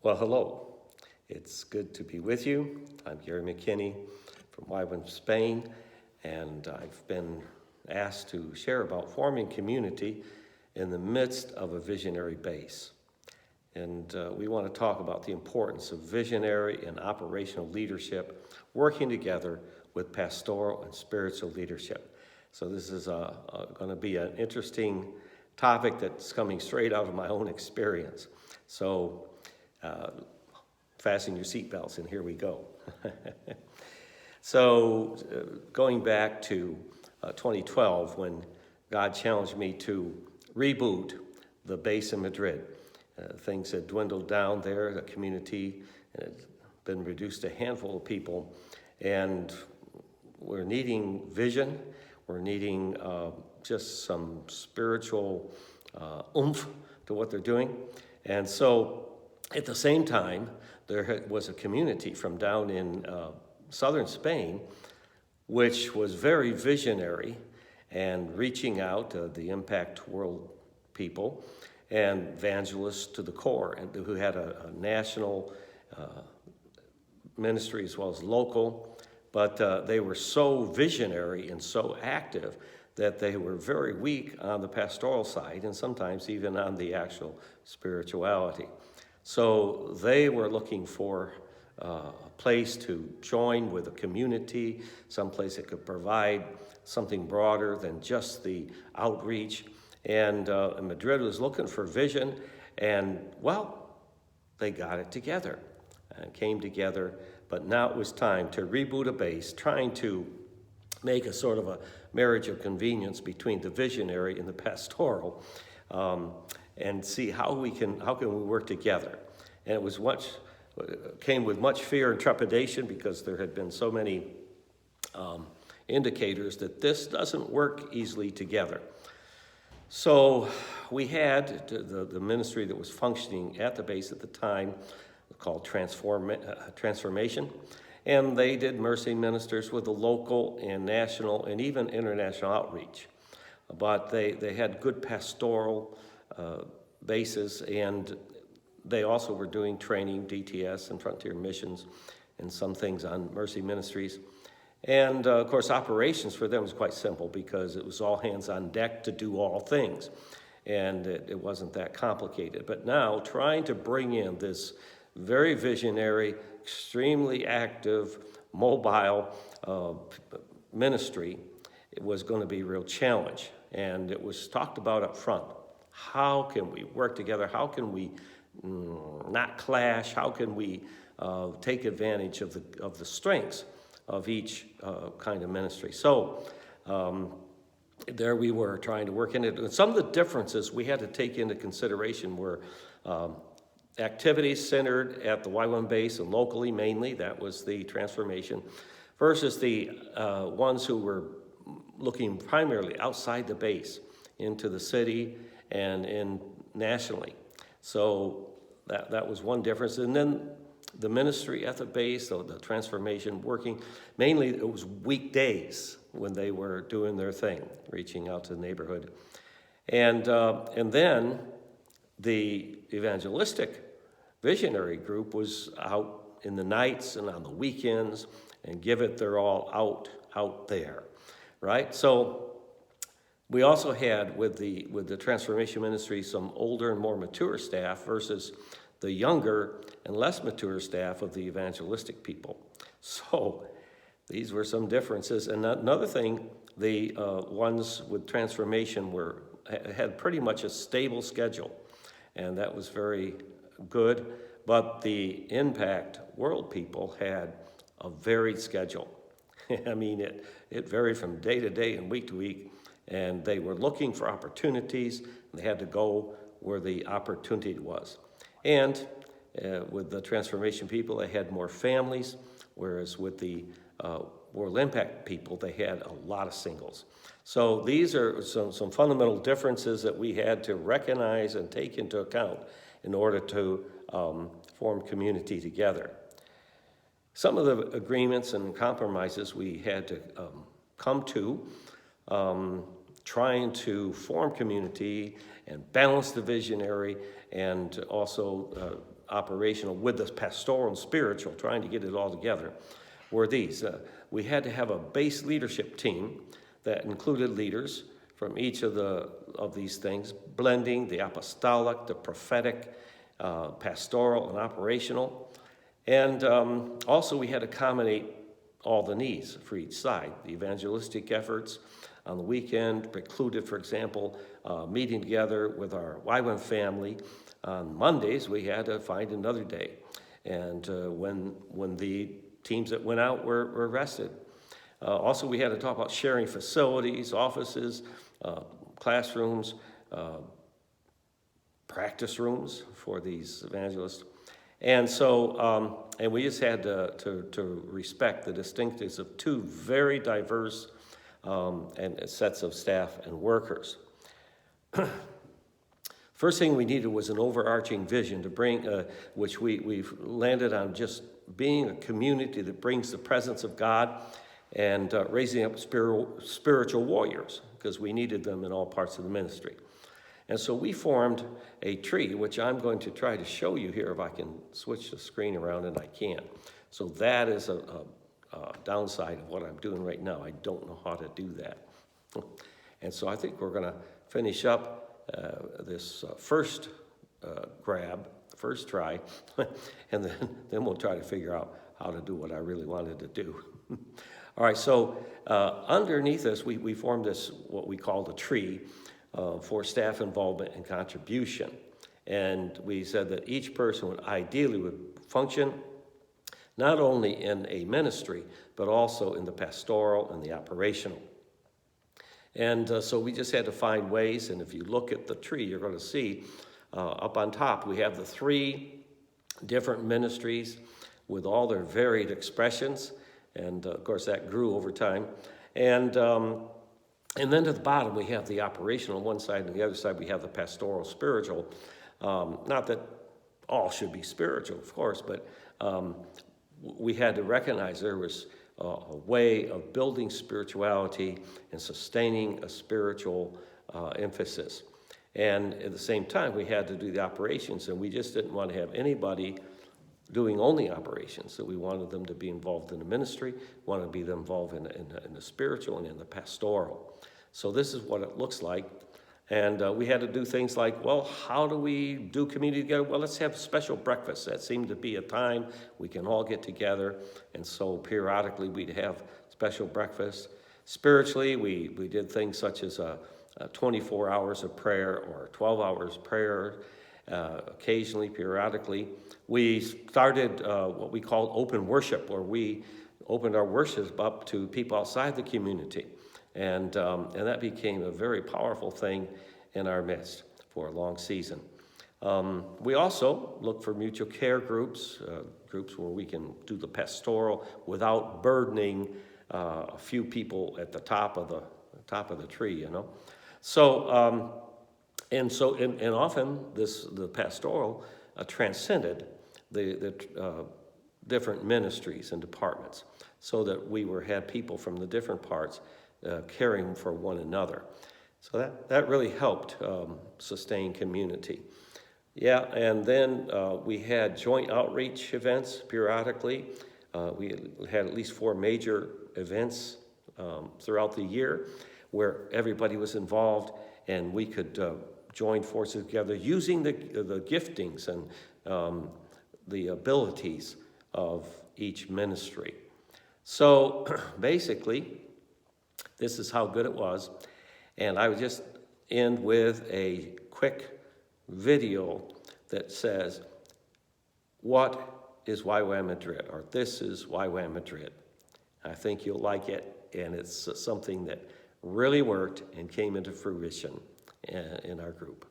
Well, hello. It's good to be with you. I'm Gary McKinney from Wyvern, Spain, and I've been asked to share about forming community in the midst of a visionary base. And we want to talk about the importance of visionary and operational leadership working together with pastoral and spiritual leadership. So this is going to be an interesting topic that's coming straight out of my own experience. So fasten your seatbelts, and here we go. So going back to 2012, when God challenged me to reboot the base in Madrid. Things had dwindled down there, the community had been reduced to a handful of people, and we're needing vision, we're needing just some spiritual oomph to what they're doing. And so at the same time, there was a community from down in southern Spain, which was very visionary and reaching out to the Impact World people and evangelists to the core, and who had a national ministry as well as local. But they were so visionary and so active that they were very weak on the pastoral side and sometimes even on the actual spirituality. So they were looking for a place to join with a community, someplace that could provide something broader than just the outreach. And Madrid was looking for vision, and well, they got it together and came together. But now it was time to reboot a base, trying to make a sort of a marriage of convenience between the visionary and the pastoral, and see how can we work together. And it came with much fear and trepidation because there had been so many indicators that this doesn't work easily together. So we had the ministry that was functioning at the base at the time called Transformation, and they did mercy ministers with the local and national and even international outreach. But they had good pastoral bases, and they also were doing training, DTS and frontier missions, and some things on mercy ministries. And of course, operations for them was quite simple because it was all hands on deck to do all things. And it wasn't that complicated. But now, trying to bring in this very visionary, extremely active, mobile ministry, it was going to be a real challenge. And it was talked about up front. How can we work together? How can we not clash? How can we take advantage of the strengths of each kind of ministry? So there we were trying to work in it. And some of the differences we had to take into consideration were activities centered at the Y1 base and locally mainly, that was the transformation, versus the ones who were looking primarily outside the base into the city and in nationally. So that was one difference. And then the ministry at the base, so the transformation working, mainly it was weekdays when they were doing their thing, reaching out to the neighborhood. And then the evangelistic visionary group was out in the nights and on the weekends and give it their all out there, right? So we also had with the transformation ministry some older and more mature staff versus the younger and less mature staff of the evangelistic people. So these were some differences. And another thing, the ones with transformation had pretty much a stable schedule, and that was very good. But the Impact World people had a varied schedule. I mean, it varied from day to day and week to week, and they were looking for opportunities, and they had to go where the opportunity was. And with the transformation people, they had more families, whereas with the World Impact people, they had a lot of singles. So these are some fundamental differences that we had to recognize and take into account in order to form community together. Some of the agreements and compromises we had to come to, trying to form community and balance the visionary and also operational with the pastoral and spiritual, trying to get it all together, were these. We had to have a base leadership team that included leaders from each of these things, blending the apostolic, the prophetic, pastoral, and operational. And also we had to accommodate all the needs for each side. The evangelistic efforts on the weekend precluded, for example, meeting together with our YWAM family. On Mondays, we had to find another day. And when the teams that went out were rested. Also, we had to talk about sharing facilities, offices, classrooms, practice rooms for these evangelists. And so, and we just had to respect the distinctives of two very diverse and sets of staff and workers. First thing we needed was an overarching vision to bring, which we've landed on just being a community that brings the presence of God and raising up spiritual warriors, because we needed them in all parts of the ministry. And so we formed a tree, which I'm going to try to show you here if I can switch the screen around, and I can't. So that is a downside of what I'm doing right now. I don't know how to do that. And so I think we're going to finish up this first first try, and then we'll try to figure out how to do what I really wanted to do. All right, so underneath this, we formed this, what we call the tree, for staff involvement and contribution. And we said that each person would function not only in a ministry, but also in the pastoral and the operational. And so we just had to find ways, and if you look at the tree, you're going to see up on top, we have the three different ministries with all their varied expressions, and of course that grew over time. And then to the bottom, we have the operational on one side, and the other side we have the pastoral spiritual. Not that all should be spiritual, of course, but we had to recognize there was a way of building spirituality and sustaining a spiritual emphasis. And at the same time, we had to do the operations, and we just didn't want to have anybody doing only operations. So we wanted them to be involved in the ministry, wanted to be involved in the spiritual and in the pastoral. So this is what it looks like. And we had to do things like, well, how do we do community together? Well, let's have a special breakfast. That seemed to be a time we can all get together. And so periodically we'd have special breakfast. Spiritually, we did things such as 24 hours of prayer or 12 hours prayer, occasionally, periodically. We started what we called open worship, where we opened our worship up to people outside the community. And that became a very powerful thing in our midst for a long season. We also look for mutual care groups, groups where we can do the pastoral without burdening a few people at the top of the tree, you know. So and often the pastoral transcended the different ministries and departments, so that we had people from the different parts caring for one another. So that really helped sustain community. Yeah, and then we had joint outreach events periodically. We had at least 4 major events throughout the year where everybody was involved, and we could join forces together using the giftings and the abilities of each ministry. So basically, this is how good it was. And I would just end with a quick video that says, what is YWAM Madrid? Or this is YWAM Madrid. I think you'll like it, and it's something that really worked and came into fruition in our group.